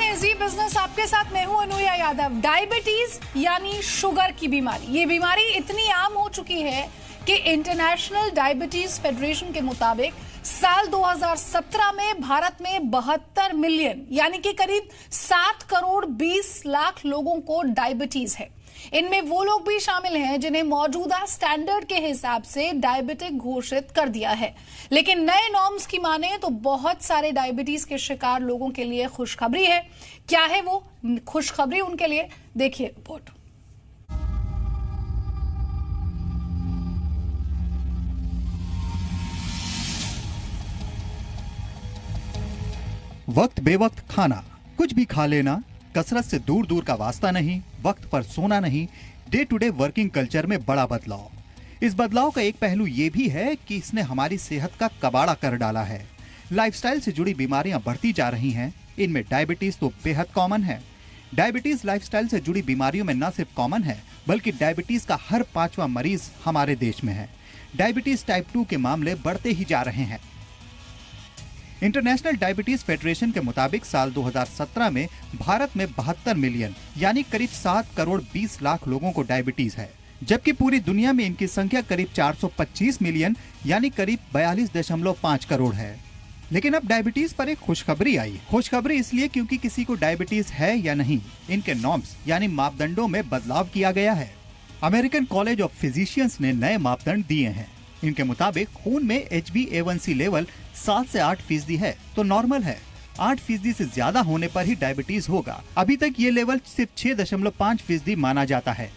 हैं easy business. आपके साथ मैं हूं अनुया यादव। डायबिटीज यानी शुगर की बीमारी, ये बीमारी इतनी आम हो चुकी है कि इंटरनेशनल डायबिटीज फेडरेशन के मुताबिक साल 2017 में भारत में 72 मिलियन यानी कि करीब 7 करोड़ 20 लाख लोगों को डायबिटीज है। इनमें वो लोग भी शामिल हैं जिन्हें मौजूदा स्टैंडर्ड के हिसाब से डायबिटिक घोषित कर दिया है। लेकिन नए नॉर्म्स की माने तो बहुत सारे डायबिटीज के शिकार लोगों के लिए खुशखबरी है। क्या है वो खुशखबरी उनके लिए, देखिए रिपोर्ट। वक्त बेवक्त खाना, कुछ भी खा लेना, कसरत से दूर दूर का वास्ता नहीं, वक्त पर सोना नहीं, day to day working culture में बड़ा बदलाव। इस बदलाव का एक पहलू ये भी है कि इसने हमारी सेहत का कबाड़ा कर डाला है। लाइफस्टाइल से जुड़ी बीमारियां बढ़ती जा रही हैं। इनमें डायबिटीज तो बेहद कॉमन है। डायबिटीज लाइफस्टाइल से जुड़ी बीमारियों में न सिर्फ कॉमन है, बल्कि डायबिटीज का हर 5वां मरीज हमारे देश में है। डायबिटीज टाइप 2 के मामले बढ़ते ही जा रहे हैं। इंटरनेशनल डायबिटीज फेडरेशन के मुताबिक साल 2017 में भारत में 72 मिलियन यानी करीब 7 करोड़ 20 लाख लोगों को डायबिटीज है, जबकि पूरी दुनिया में इनकी संख्या करीब 425 मिलियन यानी करीब 42.5 करोड़ है। लेकिन अब डायबिटीज पर एक खुशखबरी आई। खुशखबरी इसलिए क्योंकि किसी को डायबिटीज है या नहीं, इनके नॉर्म्स यानी मापदंडों में बदलाव किया गया है। अमेरिकन कॉलेज ऑफ फिजिशियंस ने नए मापदंड दिए हैं। इनके मुताबिक खून में HbA1c लेवल 7 से 8% है तो नॉर्मल है। 8% से ज्यादा होने पर ही डायबिटीज होगा। अभी तक ये लेवल सिर्फ 6.5% माना जाता है।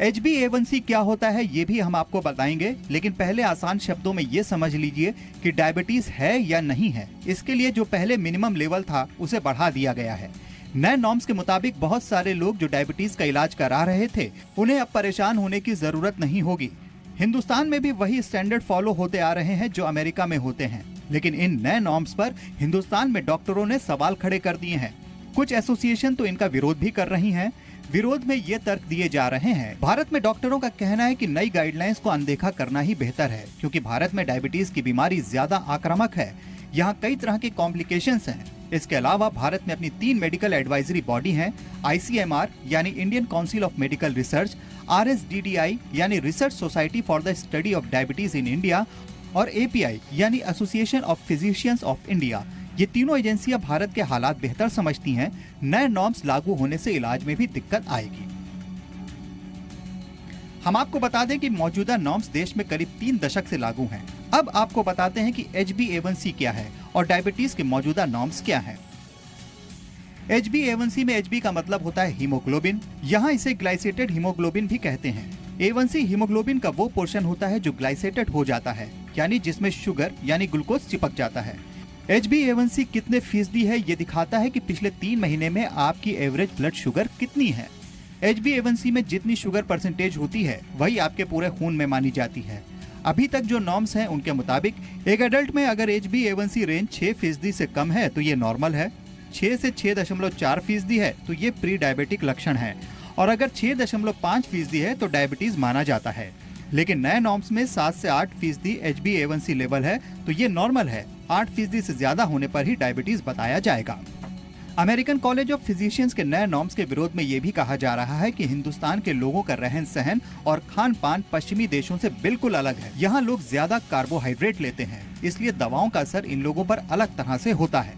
HbA1c क्या होता है ये भी हम आपको बताएंगे, लेकिन पहले आसान शब्दों में ये समझ लीजिए कि डायबिटीज है या नहीं है। इसके लिए जो पहले मिनिमम लेवल था उसे बढ़ा दिया गया है। नए नॉर्म्स के मुताबिक बहुत सारे लोग जो डायबिटीज का इलाज करा रहे थे उन्हें अब परेशान होने की जरूरत नहीं होगी। हिंदुस्तान में भी वही स्टैंडर्ड फॉलो होते आ रहे हैं जो अमेरिका में होते हैं। लेकिन इन नए नॉर्म्स पर हिंदुस्तान में डॉक्टरों ने सवाल खड़े कर दिए हैं। कुछ एसोसिएशन तो इनका विरोध भी कर रही हैं। विरोध में ये तर्क दिए जा रहे हैं। भारत में डॉक्टरों का कहना है कि नई गाइडलाइंस को अनदेखा करना ही बेहतर है, क्योंकि भारत में डायबिटीज की बीमारी ज्यादा आक्रामक है। यहाँ कई तरह के कॉम्प्लिकेशंस हैं। इसके अलावा भारत में अपनी 3 मेडिकल एडवाइजरी बॉडी हैं, ICMR यानी Indian council of medical research, RSDDI यानी research society for the study of diabetes in India और API यानी association of physicians of India. ये तीनों एजेंसियां भारत के हालात बेहतर समझती हैं। नए नॉर्म्स लागू होने से इलाज में भी दिक्कत आएगी। हम आपको बता दें कि मौजूदा नॉर्म्स देश में करीब 3 दशक से लागू हैं। अब आपको बताते हैं कि HbA1c क्या है और डायबिटीज के मौजूदा नॉर्म्स क्या हैं। HbA1c में Hb का मतलब होता है हीमोग्लोबिन। यहाँ इसे ग्लाइसेटेड हीमोग्लोबिन भी कहते हैं। A1c हीमोग्लोबिन का वो पोर्शन होता है जो ग्लाइसेटेड हो जाता है, यानी जिसमें शुगर यानी ग्लूकोज चिपक जाता है। HbA1c कितने फीसदी है ये दिखाता है कि पिछले 3 महीने में आपकी एवरेज ब्लड शुगर कितनी है। HbA1c में जितनी शुगर परसेंटेज होती है वही आपके पूरे खून में मानी जाती है। अभी तक जो नॉर्म्स हैं उनके मुताबिक एक एडल्ट में अगर HbA1c रेंज 6% से कम है तो ये नॉर्मल है, 6 से 6.4% है तो ये प्री डायबिटिक लक्षण है, और अगर 6.5% है तो डायबिटीज माना जाता है। लेकिन नए नॉर्म्स में 7 से 8% HbA1c लेवल है तो ये नॉर्मल है। 8% से ज्यादा होने पर ही डायबिटीज बताया जाएगा। अमेरिकन कॉलेज ऑफ फिजिशियंस के नए नॉर्म्स के विरोध में ये भी कहा जा रहा है कि हिंदुस्तान के लोगों का रहन सहन और खान पान पश्चिमी देशों से बिल्कुल अलग है। यहाँ लोग ज्यादा कार्बोहाइड्रेट लेते हैं, इसलिए दवाओं का असर इन लोगों पर अलग तरह से होता है।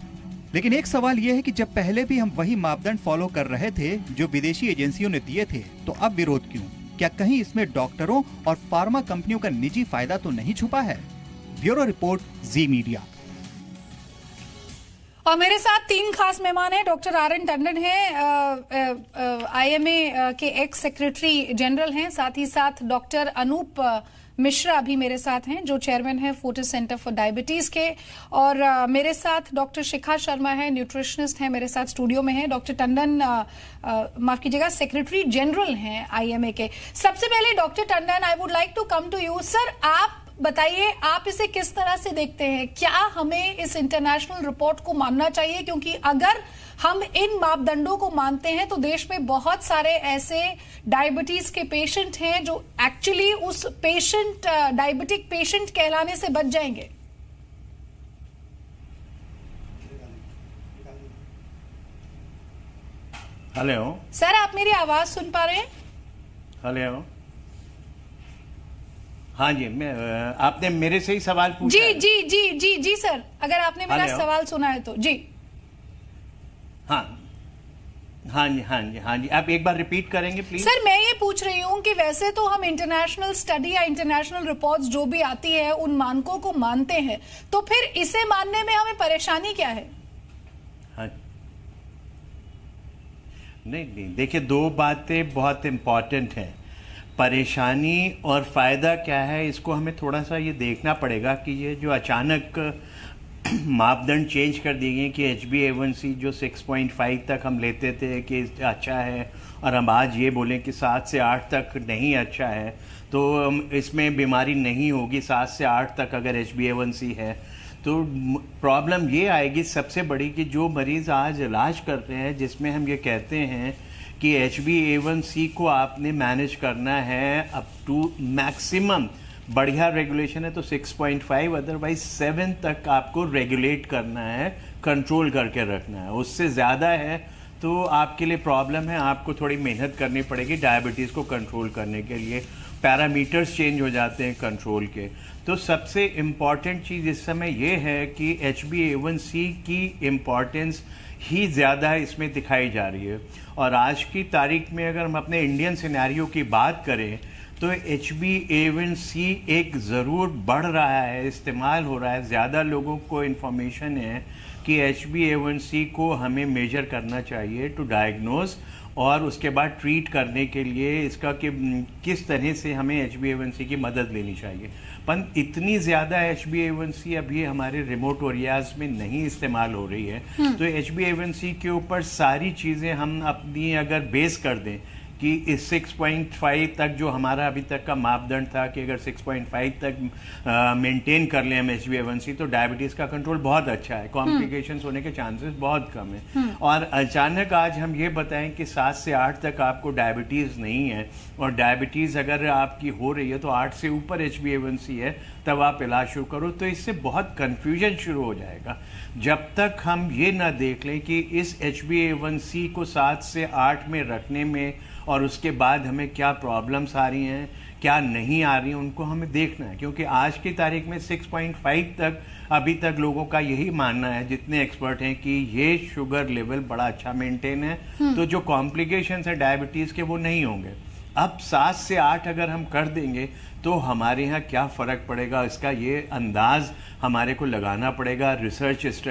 लेकिन एक सवाल ये है कि जब पहले भी हम वही मापदंड फॉलो कर रहे थे जो विदेशी एजेंसियों ने दिए थे, तो अब विरोध क्यों? क्या कहीं इसमें डॉक्टरों और फार्मा कंपनियों का निजी फायदा तो नहीं छुपा है? ब्यूरो रिपोर्ट, जी मीडिया। और मेरे साथ 3 खास मेहमान हैं। डॉक्टर RN टंडन हैं, IMA के एक्स सेक्रेटरी जनरल हैं। साथ ही साथ डॉक्टर अनूप मिश्रा भी मेरे साथ हैं, जो चेयरमैन है फोर्टिस सेंटर फॉर डायबिटीज के। और मेरे साथ डॉक्टर शिखा शर्मा है, न्यूट्रिशनिस्ट हैं, मेरे साथ स्टूडियो में हैं। डॉक्टर टंडन माफ कीजिएगा, सेक्रेटरी जनरल हैं IMA के। सबसे पहले doctor Tandon, I would like to come to you. Sir, आप बताइए, आप इसे किस तरह से देखते हैं? क्या हमें इस इंटरनेशनल रिपोर्ट को मानना चाहिए? क्योंकि अगर हम इन मापदंडों को मानते हैं तो देश में बहुत सारे ऐसे डायबिटीज के पेशेंट हैं जो एक्चुअली उस डायबिटिक पेशेंट कहलाने से बच जाएंगे। हेलो सर, आप मेरी आवाज सुन पा रहे हैं? हेलो, हाँ जी, मैं आपने मेरे से ही सवाल पूछा जी है? जी जी जी जी सर, अगर आपने मेरा हेलो? सवाल सुना है तो जी। हाँ हाँ जी, हाँ जी, हाँ जी, आप एक बार रिपीट करेंगे प्लीज? सर, मैं ये पूछ रही हूँ कि वैसे तो हम इंटरनेशनल स्टडी या इंटरनेशनल रिपोर्ट्स जो भी आती है उन मानकों को मानते हैं, तो फिर इसे मानने में हमें परेशानी क्या है? हाँ, नहीं, देखिए, दो बातें बहुत इम्पॉर्टेंट हैं। परेशानी और फ़ायदा क्या है, इसको हमें थोड़ा सा ये देखना पड़ेगा कि ये जो अचानक मापदंड चेंज कर दिए गए कि HbA1c जो 6.5 तक हम लेते थे कि अच्छा है, और हम आज ये बोलें कि 7 से 8 तक नहीं अच्छा है, तो इसमें बीमारी नहीं होगी 7 से 8 तक अगर HbA1c है। तो प्रॉब्लम ये आएगी सबसे बड़ी कि जो मरीज़ आज इलाज कर रहे हैं, जिसमें हम ये कहते हैं कि HbA1c को आपने मैनेज करना है अप टू मैक्सिमम, बढ़िया रेगुलेशन है तो 6.5, अदरवाइज 7 तक आपको रेगुलेट करना है, कंट्रोल करके रखना है। उससे ज़्यादा है तो आपके लिए प्रॉब्लम है, आपको थोड़ी मेहनत करनी पड़ेगी डायबिटीज़ को कंट्रोल करने के लिए। पैरामीटर्स चेंज हो जाते हैं कंट्रोल के। तो सबसे इम्पॉर्टेंट चीज़ इस समय ये है कि HbA1c की इम्पॉर्टेंस ही ज़्यादा इसमें दिखाई जा रही है। और आज की तारीख में अगर हम अपने इंडियन सिनेरियो की बात करें तो HbA1c एक ज़रूर बढ़ रहा है, इस्तेमाल हो रहा है, ज़्यादा लोगों को इन्फॉर्मेशन है कि HbA1c को हमें मेजर करना चाहिए टू डायग्नोज, और उसके बाद ट्रीट करने के लिए इसका कि किस तरह से हमें HbA1c की मदद लेनी चाहिए। पर इतनी ज़्यादा HbA1c अभी हमारे रिमोट एरियाज में नहीं इस्तेमाल हो रही है। तो HbA1c के ऊपर सारी चीज़ें हम अपनी अगर बेस कर दें कि इस 6.5 तक जो हमारा अभी तक का मापदंड था कि अगर 6.5 तक मेंटेन कर लें हम HbA1c तो डायबिटीज़ का कंट्रोल बहुत अच्छा है, कॉम्प्लिकेशंस होने के चांसेस बहुत कम है। और अचानक आज हम ये बताएं कि 7 से 8 तक आपको डायबिटीज़ नहीं है, और डायबिटीज़ अगर आपकी हो रही है तो 8 से ऊपर HbA1c है, तब आप इलाज शुरू करो, तो इससे बहुत कन्फ्यूजन शुरू हो जाएगा। जब तक हम ये ना देख लें कि इस HbA1c को 7 से 8 में रखने में और उसके बाद हमें क्या प्रॉब्लम्स आ रही हैं, क्या नहीं आ रही हैं, उनको हमें देखना है। क्योंकि आज की तारीख में 6.5 तक अभी तक लोगों का यही मानना है, जितने एक्सपर्ट हैं, कि ये शुगर लेवल बड़ा अच्छा मेंटेन है, तो जो कॉम्प्लिकेशंस है डायबिटीज़ के वो नहीं होंगे। अब 7 से 8 अगर हम कर देंगे तो हमारे यहाँ क्या फ़र्क पड़ेगा, इसका ये अंदाज़ हमारे को लगाना पड़ेगा, रिसर्च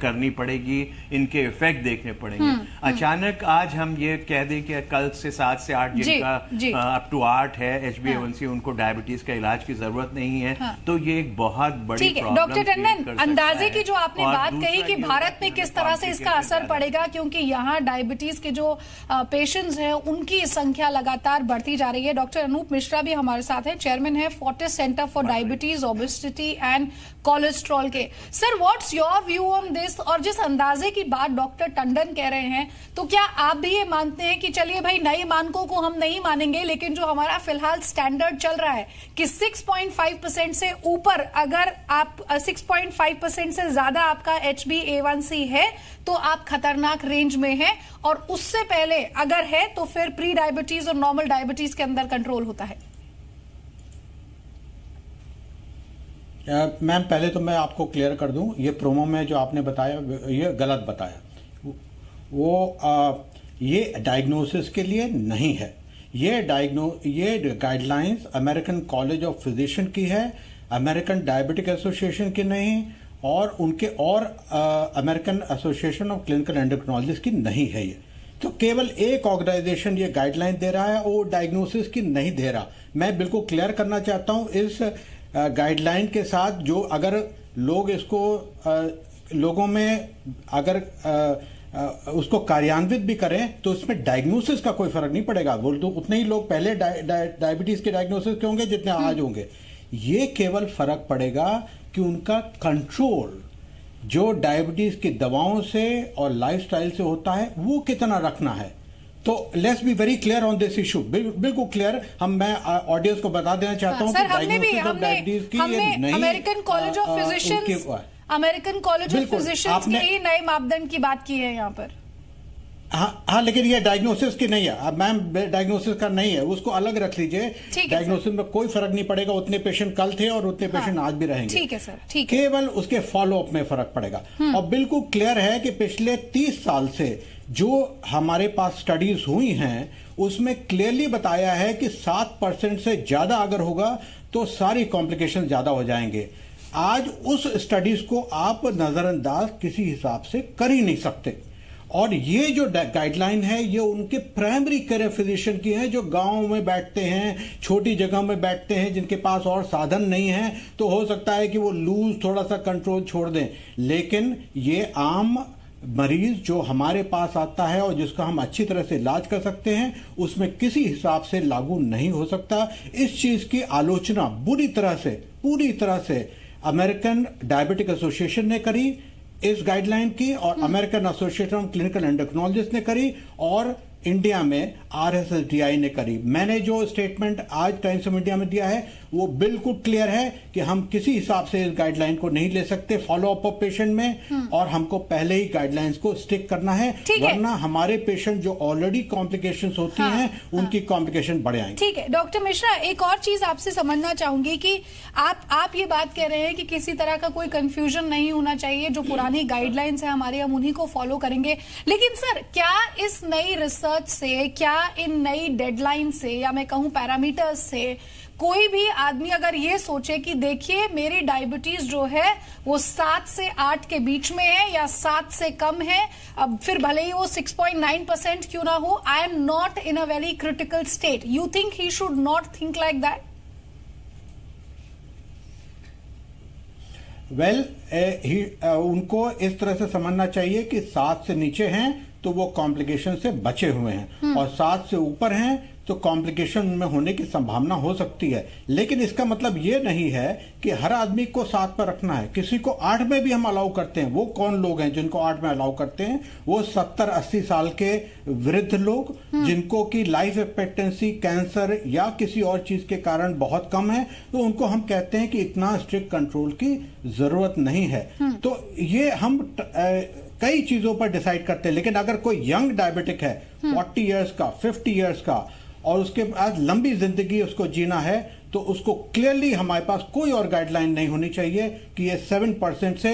करनी पड़ेगी, इनके इफेक्ट देखने पड़ेंगे। अचानक आज हम ये कह दें कि कल से 7 से 8 जिनका अप टू 8 है HbA1c, उनको डायबिटीज़ का इलाज की ज़रूरत नहीं है। तो ये एक बहुत बड़ी प्रॉब्लम। डॉक्टर टंडन, अंदाजे की जो आपने बात कही कि भारत में किस तरह से इसका असर पड़ेगा, क्योंकि यहाँ डायबिटीज़ के जो पेशेंट्स हैं उनकी संख्या लगातार बढ़ती जा रही है। डॉक्टर अनूप मिश्रा भी हमारे साथ हैं, चेयरमैन है Fortis centre for diabetes, obesity and cholesterol के। Sir, what's your view on this? और जिस अंदाजे की बात डॉक्टर टंडन कह रहे हैं, तो क्या आप भी ये मानते हैं कि चलिए भाई, नए मानकों को हम नहीं मानेंगे, लेकिन जो हमारा फिलहाल स्टैंडर्ड चल रहा है कि 6.5% से ऊपर, अगर आप 6.5% से ज्यादा आपका HbA1c है तो आप खतरनाक रेंज में हैं, और उससे पहले अगर है तो फिर प्री डायबिटीज और नॉर्मल डायबिटीज के अंदर कंट्रोल होता है? मैम, पहले तो मैं आपको क्लियर कर दूं, ये प्रोमो में जो आपने बताया ये गलत बताया। ये डायग्नोसिस के लिए नहीं है। ये guidelines American college of physician की है, अमेरिकन डायबिटिक एसोसिएशन की नहीं, और American association of clinical endocrinologist की नहीं है। ये तो केवल एक ऑर्गेनाइजेशन ये गाइडलाइन दे रहा है, वो डायग्नोसिस की नहीं दे रहा। मैं बिल्कुल क्लियर करना चाहता हूं इस गाइडलाइन के साथ, जो अगर लोग इसको लोगों में अगर उसको कार्यान्वित भी करें तो इसमें डायग्नोसिस का कोई फर्क नहीं पड़ेगा। बोल तो उतने ही लोग पहले डायबिटीज के डायग्नोसिस के होंगे जितने आज होंगे। ये केवल फर्क पड़ेगा कि उनका कंट्रोल जो डायबिटीज की दवाओं से और लाइफस्टाइल से होता है वो कितना रखना है। तो let's be very clear on this issue, बिल्कुल क्लियर। मैं ऑडियंस को बता देना चाहता हूं कि डायग्नोसिस ऑफ डायबिटीज की ये नहीं, अमेरिकन कॉलेज ऑफ फिजिशियंस के ही नए मापदंड की बात की है यहाँ पर। हाँ, लेकिन ये डायग्नोसिस की नहीं है। अब मैम डायग्नोसिस का नहीं है, उसको अलग रख लीजिए। डायग्नोसिस में कोई फर्क नहीं पड़ेगा, उतने पेशेंट कल थे और उतने पेशेंट आज भी रहेंगे। ठीक है सर, ठीक है। केवल उसके फॉलोअप में फर्क पड़ेगा। और बिल्कुल क्लियर है कि पिछले 30 साल से जो हमारे पास स्टडीज हुई हैं उसमें क्लियरली बताया है कि 7% से ज्यादा अगर होगा तो सारी कॉम्प्लिकेशन ज्यादा हो जाएंगे। आज उस स्टडीज को आप नजरअंदाज किसी हिसाब से कर ही नहीं सकते। और ये जो गाइडलाइन है ये उनके प्राइमरी केयर फिजिशियन की है, जो गांव में बैठते हैं, छोटी जगह में बैठते हैं, जिनके पास और साधन नहीं है। तो हो सकता है कि वो लूज थोड़ा सा कंट्रोल छोड़ दें, लेकिन ये आम मरीज जो हमारे पास आता है और जिसका हम अच्छी तरह से इलाज कर सकते हैं उसमें किसी हिसाब से लागू नहीं हो सकता। इस चीज की आलोचना पूरी तरह से अमेरिकन डायबिटिक एसोसिएशन ने करी इस गाइडलाइन की, और American association of clinical endocrinologist ने करी, और इंडिया में RSSDI ने करी। मैंने जो स्टेटमेंट आज टाइम्स ऑफ इंडिया में दिया है वो बिल्कुल क्लियर है कि हम किसी हिसाब से इस गाइडलाइन को नहीं ले सकते फॉलोअप ऑफ पेशेंट में, और हमको पहले ही गाइडलाइंस को स्टिक करना है, वरना हमारे पेशेंट जो ऑलरेडी कॉम्प्लिकेशंस होती हैं उनकी कॉम्प्लिकेशन बढ़ आएंगी। ठीक है डॉक्टर मिश्रा, एक और चीज आपसे समझना चाहूंगी कि आप ये बात कह रहे हैं कि किसी तरह का कोई कंफ्यूजन नहीं होना चाहिए, जो पुरानी गाइडलाइंस है हमारी हम उन्हीं को फॉलो करेंगे। लेकिन सर क्या इस नई रिसर्च से, क्या इन नई डेडलाइन से, या मैं कहूं पैरामीटर्स से, कोई भी आदमी अगर ये सोचे कि देखिए मेरी डायबिटीज जो है वो 7 से 8 के बीच में है या 7 से कम है, अब फिर भले ही वो 6.9% क्यों ना हो, I am not in a very critical state, you think he should not think like that? उनको इस तरह से समझना चाहिए कि 7 से नीचे हैं तो वो कॉम्प्लिकेशन से बचे हुए हैं, और 7 से ऊपर हैं तो कॉम्प्लिकेशन में होने की संभावना हो सकती है। लेकिन इसका मतलब ये नहीं है कि हर आदमी को 7 पर रखना है। किसी को 8 में भी हम अलाउ करते हैं। वो कौन लोग हैं जिनको 8 में अलाउ करते हैं? वो 70-80 साल के वृद्ध लोग जिनको की लाइफ एक्सपेक्टेंसी कैंसर या किसी और चीज के कारण बहुत कम है, तो उनको हम कहते हैं कि इतना स्ट्रिक्ट कंट्रोल की जरूरत नहीं है। तो ये हम कई चीजों पर डिसाइड करते हैं। लेकिन अगर कोई यंग डायबिटिक है 40 इयर्स का, 50 इयर्स का, और उसके बाद लंबी जिंदगी उसको जीना है, तो उसको क्लियरली हमारे पास कोई और गाइडलाइन नहीं होनी चाहिए कि ये 7% से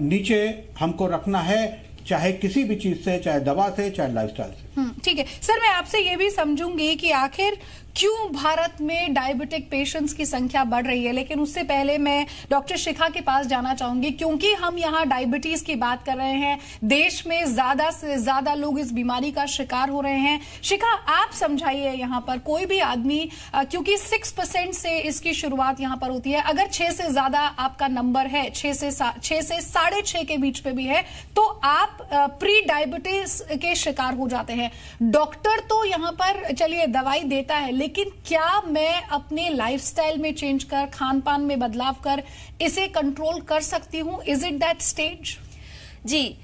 नीचे हमको रखना है, चाहे किसी भी चीज से, चाहे दवा से, चाहे लाइफस्टाइल से। ठीक है सर, मैं आपसे ये भी समझूंगी कि आखिर क्यों भारत में डायबिटिक पेशेंट्स की संख्या बढ़ रही है, लेकिन उससे पहले मैं डॉक्टर शिखा के पास जाना चाहूंगी, क्योंकि हम यहाँ डायबिटीज की बात कर रहे हैं। देश में ज्यादा से ज्यादा लोग इस बीमारी का शिकार हो रहे हैं। शिखा, आप समझाइए यहाँ पर कोई भी आदमी, क्योंकि 6% से इसकी शुरुआत यहाँ पर होती है, अगर 6 से ज्यादा आपका नंबर है, 6 से 6.5 के बीच पे भी है, तो आप प्री डायबिटीज के शिकार हो जाते हैं। डॉक्टर तो यहाँ पर चलिए दवाई देता है, लेकिन क्या मैं अपने लाइफस्टाइल में चेंज कर, खान पान में बदलाव कर इसे कंट्रोल कर सकती हूं? Is it that stage? जी,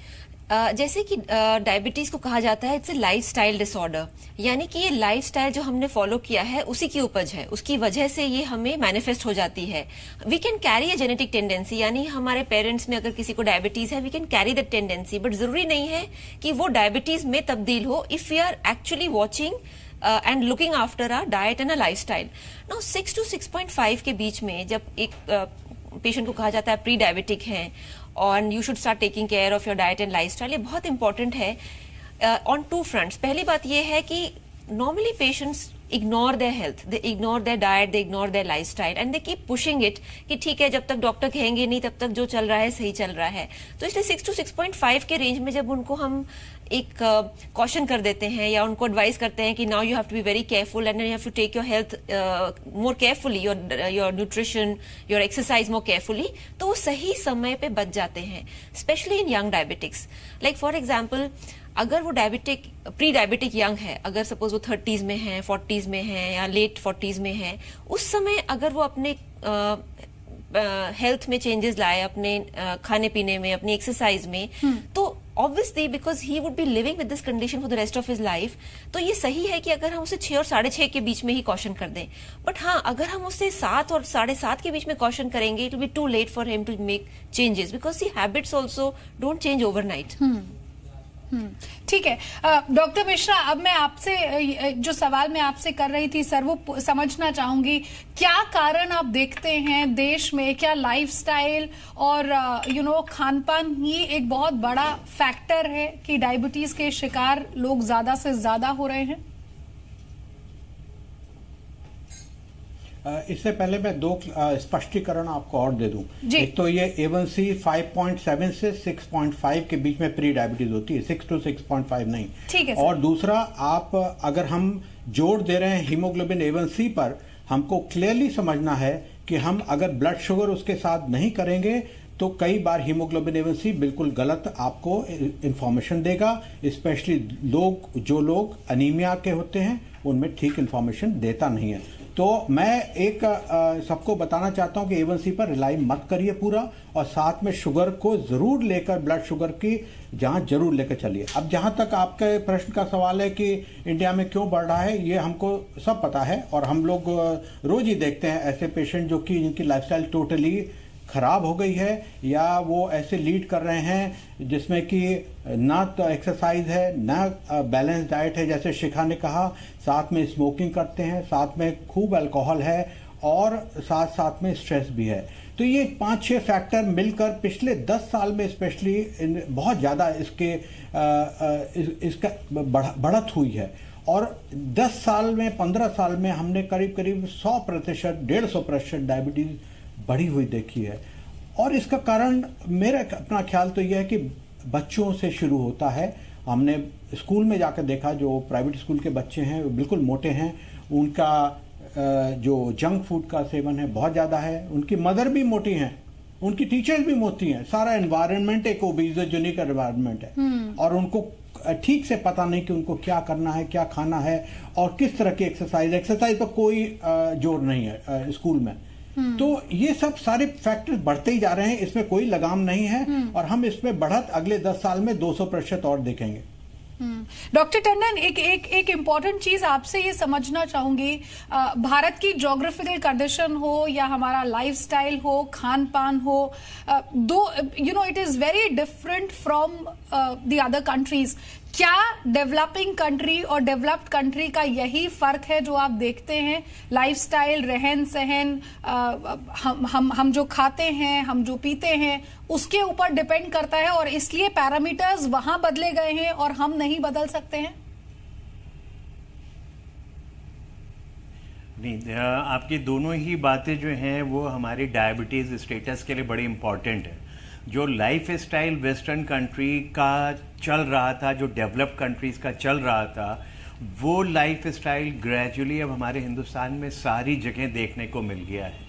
जैसे कि डायबिटीज को कहा जाता है इट्स ए लाइफस्टाइल डिसऑर्डर, यानी कि ये लाइफस्टाइल जो हमने फॉलो किया है उसी की उपज है, उसकी वजह से ये हमें मैनिफेस्ट हो जाती है। We can carry a genetic tendency, यानी हमारे पेरेंट्स में अगर किसी को डायबिटीज है we can carry that tendency, but जरूरी नहीं है कि वो डायबिटीज में तब्दील हो if we are actually watching and looking after our diet and a lifestyle. Now 6 to 6.5 के बीच में जब एक पेशेंट को कहा जाता है प्री डायबिटिक है और you should start taking care of your diet and lifestyle, ये बहुत इंपॉर्टेंट है ऑन 2 fronts. पहली बात ये है कि normally patients ignore their health, they ignore their diet, they ignore their lifestyle and they keep pushing it कि ठीक है जब तक डॉक्टर कहेंगे नहीं तब तक जो चल रहा है सही चल रहा है। तो इसलिए 6 to 6.5 के रेंज में जब उनको हम एक कॉशन कर देते हैं या उनको एडवाइस करते हैं कि now you have to be very careful and you have to take your health more carefully, your nutrition, your exercise more carefully, तो वो सही समय पे बच जाते हैं, specially in young diabetics. Like for example, अगर वो डायबिटिक प्री डायबिटिक यंग है, अगर सपोज वो 30s में है, 40s में है या लेट 40s में है, उस समय अगर वो अपने हेल्थ में चेंजेस लाए, अपने खाने पीने में, अपनी एक्सरसाइज में, तो obviously because he would be living with this condition for the rest of his life, तो ये सही है कि अगर हम उसे 6 और 6.5 के बीच में ही कॉशन कर दें। बट हाँ, अगर हम उसे 7 और 7.5 के बीच में कॉशन करेंगे, it will be too late for him to make changes because the habits also don't change overnight. ठीक है। डॉक्टर मिश्रा, अब मैं आपसे जो सवाल मैं आपसे कर रही थी सर, वो समझना चाहूंगी, क्या कारण आप देखते हैं देश में, क्या लाइफस्टाइल और खान पान ही एक बहुत बड़ा फैक्टर है कि डायबिटीज के शिकार लोग ज्यादा से ज्यादा हो रहे हैं? इससे पहले मैं दो स्पष्टीकरण आपको और दे दूं। जी। एक तो ये A1C 5.7 से 6.5 के बीच में प्री डायबिटीज होती है, 6 to 6.5 नहीं। ठीक है सर। और दूसरा, आप अगर हम जोर दे रहे हैं हीमोग्लोबिन A1C पर, हमको क्लियरली समझना है कि हम अगर ब्लड शुगर उसके साथ नहीं करेंगे तो कई बार हीमोग्लोबिन A1C बिल्कुल गलत आपको इंफॉर्मेशन देगा, स्पेशली जो लोग अनीमिया के होते हैं उनमें ठीक इंफॉर्मेशन देता नहीं है। तो मैं एक सबको बताना चाहता हूं कि A1C पर रिलाई मत करिए पूरा, और साथ में शुगर को जरूर लेकर, ब्लड शुगर की जांच जरूर लेकर चलिए। अब जहां तक आपके प्रश्न का सवाल है कि इंडिया में क्यों बढ़ रहा है, ये हमको सब पता है और हम लोग रोज ही देखते हैं ऐसे पेशेंट जो कि जिनकी लाइफस्टाइल टोटली खराब हो गई है, या वो ऐसे लीड कर रहे हैं जिसमें कि ना तो एक्सरसाइज है ना बैलेंस डाइट है, जैसे शिखा ने कहा, साथ में स्मोकिंग करते हैं, साथ में खूब अल्कोहल है और साथ साथ में स्ट्रेस भी है। तो ये 5-6 फैक्टर मिलकर पिछले 10 साल में स्पेशली बहुत ज़्यादा इसका बढ़त हुई है। और 10 साल में, 15 साल में हमने करीब करीब 100%, 150% डायबिटीज बढ़ी हुई देखी है। और इसका कारण मेरा अपना ख्याल तो यह है कि बच्चों से शुरू होता है। हमने स्कूल में जाकर देखा, जो प्राइवेट स्कूल के बच्चे हैं वो बिल्कुल मोटे हैं, उनका जो जंक फूड का सेवन है बहुत ज़्यादा है, उनकी मदर भी मोटी हैं, उनकी टीचर्स भी मोटी हैं, सारा एनवायरनमेंट एक ओबेसिटी एनवायरनमेंट है। और उनको ठीक से पता नहीं कि उनको क्या करना है, क्या खाना है और किस तरह की एक्सरसाइज पर कोई जोर नहीं है स्कूल में। तो ये सब सारे फैक्टर्स बढ़ते ही जा रहे हैं, इसमें कोई लगाम नहीं है, और हम इसमें बढ़त अगले 10 साल में 200% और देखेंगे। डॉक्टर टंडन, एक इम्पॉर्टेंट चीज आपसे ये समझना चाहूंगी, भारत की ज्योग्राफिकल कंडीशन हो या हमारा लाइफस्टाइल हो, खान पान हो, it is very different from the other countries. क्या डेवलपिंग कंट्री और डेवलप्ड कंट्री का यही फर्क है जो आप देखते हैं? लाइफस्टाइल, रहन सहन, हम जो खाते हैं, हम जो पीते हैं, उसके ऊपर डिपेंड करता है, और इसलिए पैरामीटर्स वहां बदले गए हैं और हम नहीं बदल सकते हैं? नहीं, आपकी दोनों ही बातें जो हैं वो हमारी डायबिटीज़ स्टेटस के लिए बड़ी इम्पॉर्टेंट है। जो लाइफ स्टाइल वेस्टर्न कंट्री का चल रहा था, जो डेवलप्ड कंट्रीज़ का चल रहा था, वो लाइफ स्टाइल ग्रेजुअली अब हमारे हिंदुस्तान में सारी जगह देखने को मिल गया है।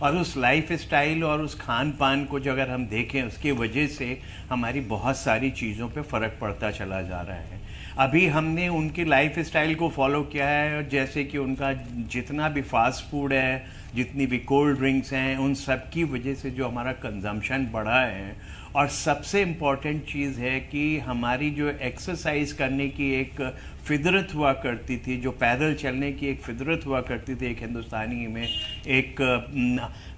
और उस लाइफ स्टाइल और उस खान पान को जो अगर हम देखें, उसकी वजह से हमारी बहुत सारी चीज़ों पे फ़र्क पड़ता चला जा रहा है। अभी हमने उनकी लाइफ स्टाइल को फॉलो किया है, और जैसे कि उनका जितना भी फास्ट फूड है, जितनी भी कोल्ड ड्रिंक्स हैं, उन सब की वजह से जो हमारा कंजम्पशन बढ़ा है। और सबसे इम्पॉर्टेंट चीज़ है कि हमारी जो एक्सरसाइज करने की एक फितरत हुआ करती थी, जो पैदल चलने की एक फितरत हुआ करती थी एक हिंदुस्तानी में, एक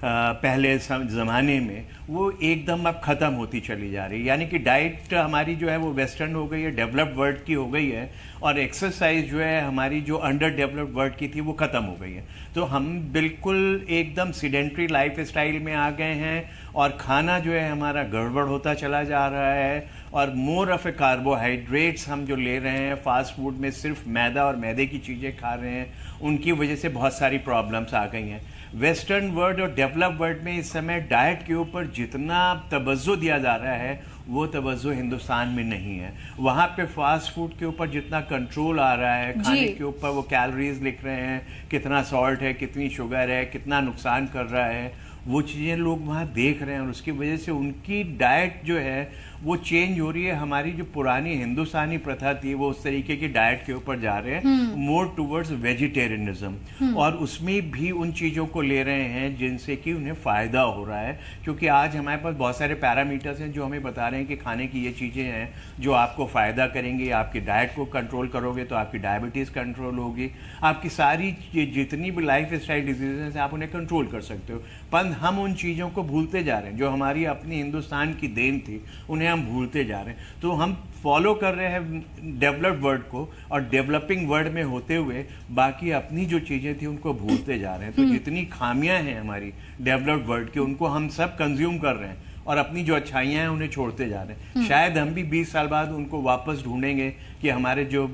पहले ज़माने में, वो एकदम अब ख़त्म होती चली जा रही है। यानी कि डाइट हमारी जो है वो वेस्टर्न हो गई है, डेवलप्ड वर्ल्ड की हो गई है, और एक्सरसाइज जो है हमारी जो अंडर डेवलप्ड वर्ल्ड की थी वो ख़त्म हो गई है। तो हम बिल्कुल एकदम सीडेंट्री लाइफ स्टाइल में आ गए हैं, और खाना जो है हमारा गड़बड़ होता चला जा रहा है, और मोर ऑफ ए कार्बोहाइड्रेट्स हम जो ले रहे हैं, फास्ट फूड में सिर्फ मैदा और मैदे की चीज़ें खा रहे हैं, उनकी वजह से बहुत सारी प्रॉब्लम्स आ गई हैं। वेस्टर्न वर्ल्ड और डेवलप्ड वर्ल्ड में इस समय डाइट के ऊपर जितना तवज्जो दिया जा रहा है, वो तवज्जो हिंदुस्तान में नहीं है। वहाँ पे फास्ट फूड के ऊपर जितना कंट्रोल आ रहा है, खाने के ऊपर वो कैलोरीज लिख रहे हैं, कितना सॉल्ट है, कितनी शुगर है, कितना नुकसान कर रहा है, वो चीज़ें लोग वहाँ देख रहे हैं, और उसकी वजह से उनकी डाइट जो है वो चेंज हो रही है। हमारी जो पुरानी हिंदुस्तानी प्रथा थी, वो उस तरीके की डाइट के ऊपर जा रहे हैं, मोर टूवर्ड्स वेजिटेरियनिज्म, और उसमें भी उन चीज़ों को ले रहे हैं जिनसे कि उन्हें फ़ायदा हो रहा है। क्योंकि आज हमारे पास बहुत सारे पैरामीटर्स हैं जो हमें बता रहे हैं कि खाने की ये चीज़ें हैं जो आपको फ़ायदा करेंगी। आपकी डाइट को कंट्रोल करोगे तो आपकी डायबिटीज़ कंट्रोल होगी, आपकी सारी जितनी भी लाइफ स्टाइल डिजीज़ हैं आप उन्हें कंट्रोल कर सकते हो। पर हम उन चीज़ों को भूलते जा रहे हैं जो हमारी अपनी हिंदुस्तान की देन थी, उन्हें हम भूलते जा रहे हैं। तो हम फॉलो कर रहे हैं डेवलप्ड वर्ल्ड को और डेवलपिंग वर्ल्ड में होते हुए बाकी अपनी जो चीज़ें थी उनको भूलते जा रहे हैं। तो जितनी खामियां हैं हमारी डेवलप्ड वर्ल्ड की, उनको हम सब कंज्यूम कर रहे हैं और अपनी जो अच्छाइयाँ हैं उन्हें छोड़ते जा रहे हैं। शायद हम भी 20 साल बाद उनको वापस ढूंढेंगे कि हमारे जो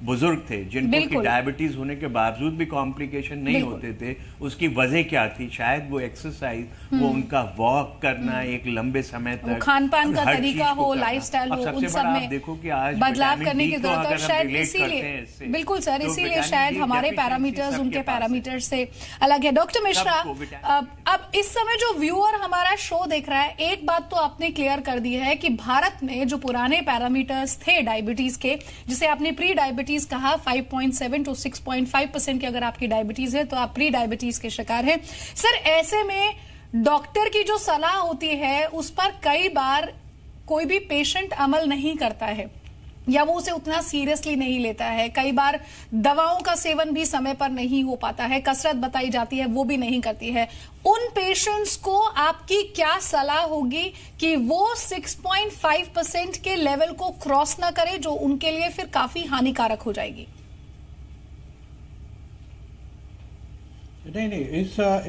बुजुर्ग थे जिनको की डायबिटीज होने के बावजूद भी कॉम्प्लिकेशन नहीं होते थे, उसकी वजह क्या थी? शायद वो एक्सरसाइज, वो उनका वॉक करना एक लंबे समय तक, खान पान का तरीका हो, लाइफस्टाइल हो, उन सब में देखो कि आज बदलाव करने की जरूरत है। शायद इसीलिए, बिल्कुल सर, इसीलिए शायद हमारे पैरामीटर्स उनके पैरामीटर्स से अलग है। डॉक्टर मिश्रा, अब इस समय जो व्यूअर हमारा शो देख रहा है, एक बात तो आपने क्लियर कर दी है कि भारत में जो पुराने पैरामीटर्स थे डायबिटीज के, जिसे आपने प्री डायबिटीज कहा, 5.7 to 6.5% की अगर आपकी डायबिटीज है तो आप प्री डायबिटीज के शिकार हैं। सर, ऐसे में डॉक्टर की जो सलाह होती है उस पर कई बार कोई भी पेशेंट अमल नहीं करता है या वो उसे उतना सीरियसली नहीं लेता है। कई बार दवाओं का सेवन भी समय पर नहीं हो पाता है, कसरत बताई जाती है वो भी नहीं करती है। उन पेशेंट्स को आपकी क्या सलाह होगी कि वो 6.5% के लेवल को क्रॉस ना करे, जो उनके लिए फिर काफी हानिकारक हो जाएगी? नहीं,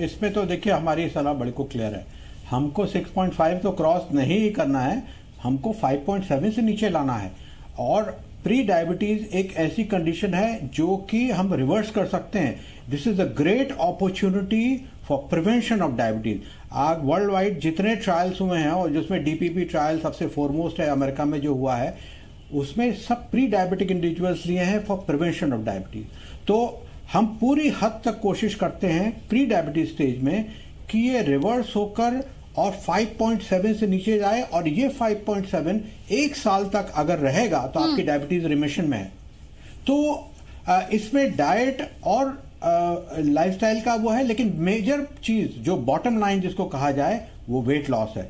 इसमें तो देखिए हमारी सलाह बड़ी को क्लियर है। हमको 6.5 तो क्रॉस नहीं करना है, हमको 5.7 से नीचे लाना है। और प्री डायबिटीज एक ऐसी कंडीशन है जो कि हम रिवर्स कर सकते हैं। This is a great opportunity for prevention of diabetes. आज वर्ल्ड वाइड जितने ट्रायल्स हुए हैं और जिसमें डीपीपी ट्रायल सबसे फोरमोस्ट है अमेरिका में जो हुआ है, उसमें सब प्री डायबिटिक इंडिविजुअल्स लिए हैं फॉर प्रिवेंशन ऑफ डायबिटीज। तो हम पूरी हद तक कोशिश करते हैं प्री डायबिटीज स्टेज में कि ये रिवर्स होकर और 5.7 से नीचे जाए, और ये 5.7 एक साल तक अगर रहेगा तो आपकी डायबिटीज रिमिशन में है। तो इसमें डाइट और लाइफस्टाइल का वो है, लेकिन मेजर चीज जो बॉटम लाइन जिसको कहा जाए वो वेट लॉस है।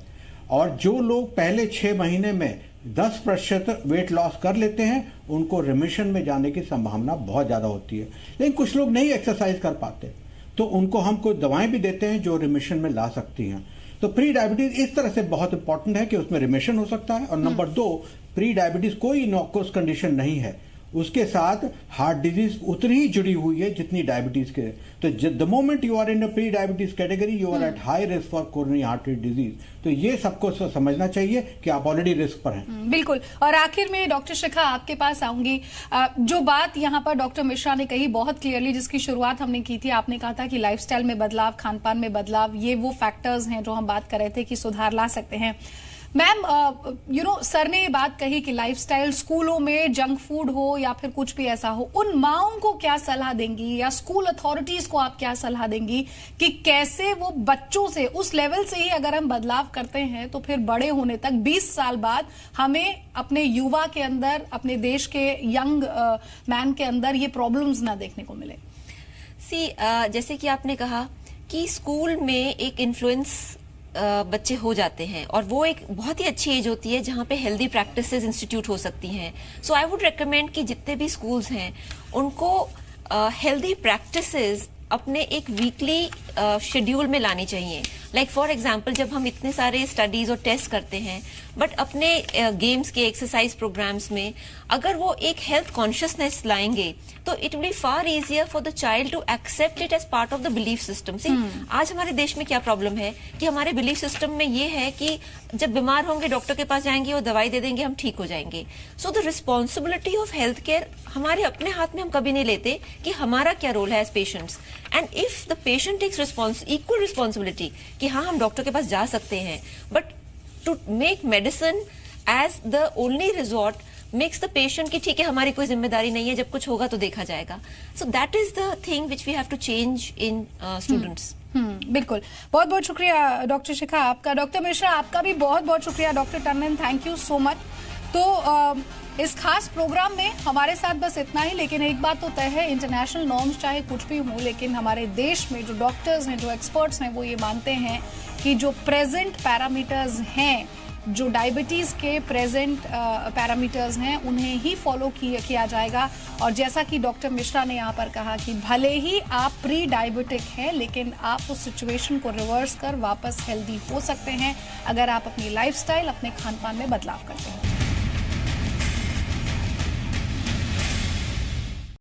और जो लोग पहले 6 महीने में 10% वेट लॉस कर लेते हैं उनको रिमिशन में जाने की संभावना बहुत ज्यादा होती है। लेकिन कुछ लोग नहीं एक्सरसाइज कर पाते तो उनको हम कोई दवाएं भी देते हैं जो रिमिशन में ला सकती हैं। तो प्री डायबिटीज इस तरह से बहुत इंपॉर्टेंट है कि उसमें रिमिशन हो सकता है। और नंबर 2, प्री डायबिटीज कोई इनॉक्यूअस कंडीशन नहीं है, उसके साथ हार्ट डिजीज उतनी ही जुड़ी हुई है जितनी डायबिटीज के। तो the moment you are in pre diabetes category you are at high risk for coronary artery disease. तो ये सबको समझना चाहिए कि आप ऑलरेडी रिस्क पर हैं। बिल्कुल। और आखिर में डॉक्टर शिखा आपके पास आऊंगी। जो बात यहाँ पर डॉक्टर मिश्रा ने कही बहुत क्लियरली, जिसकी शुरुआत हमने की थी, आपने कहा था कि लाइफस्टाइल में बदलाव, खान पान में बदलाव, ये वो फैक्टर्स हैं जो हम बात कर रहे थे कि सुधार ला सकते हैं। मैम, सर ने ये बात कही कि लाइफस्टाइल, स्कूलों में जंक फूड हो या फिर कुछ भी ऐसा हो, उन माओं को क्या सलाह देंगी या स्कूल अथॉरिटीज को आप क्या सलाह देंगी कि कैसे वो बच्चों से, उस लेवल से ही अगर हम बदलाव करते हैं तो फिर बड़े होने तक 20 साल बाद हमें अपने युवा के अंदर, अपने देश के यंग मैन के अंदर ये प्रॉब्लम्स ना देखने को मिले? जैसे कि आपने कहा कि स्कूल में एक इन्फ्लुएंस बच्चे हो जाते हैं और वो एक बहुत ही अच्छी एज होती है जहाँ पे हेल्दी प्रैक्टिसेस इंस्टीट्यूट हो सकती हैं। सो आई वुड रेकमेंड कि जितने भी स्कूल्स हैं उनको हेल्दी प्रैक्टिसेस अपने एक वीकली शेड्यूल में लानी चाहिए। लाइक फॉर एग्जाम्पल, जब हम इतने सारे स्टडीज और टेस्ट करते हैं बट अपने गेम्स के एक्सरसाइज प्रोग्राम्स में अगर वो एक हेल्थ कॉन्शियसनेस लाएंगे तो it will be far easier for the child to accept it as part of the belief system. See, आज हमारे देश में क्या प्रॉब्लम है कि हमारे बिलीफ सिस्टम में ये है कि जब बीमार होंगे डॉक्टर के पास जाएंगे, वो दवाई दे देंगे, हम ठीक हो जाएंगे। So the responsibility of health care हमारे अपने हाथ में हम कभी नहीं लेते कि हमारा क्या रोल है as patients. And if the patient takes equal responsibility कि हाँ हम डॉक्टर के पास जा सकते हैं, but to make medicine as the only resort makes the patient कि ठीक है हमारी कोई जिम्मेदारी नहीं है, जब कुछ होगा तो देखा जाएगा। So that is the thing which we have to change in students. बिल्कुल। बहुत बहुत शुक्रिया डॉक्टर शिखा आपका। डॉक्टर मिश्रा आपका भी बहुत बहुत शुक्रिया। Doctor Tandon, thank you so much. तो इस खास प्रोग्राम में हमारे साथ बस इतना ही, लेकिन एक बात तो तय है, इंटरनेशनल नॉर्म्स चाहे कुछ भी हो, लेकिन हमारे देश में जो डॉक्टर्स हैं, जो एक्सपर्ट्स हैं, वो ये मानते हैं कि जो प्रेजेंट पैरामीटर्स हैं जो डायबिटीज़ के प्रेजेंट पैरामीटर्स हैं उन्हें ही फॉलो किया जाएगा। और जैसा कि डॉक्टर मिश्रा ने यहाँ पर कहा कि भले ही आप प्री डायबिटिक हैं, लेकिन आप उस सिचुएशन को रिवर्स कर वापस हेल्दी हो सकते हैं अगर आप अपनी लाइफस्टाइल, अपने खान पान में बदलाव करते हैं।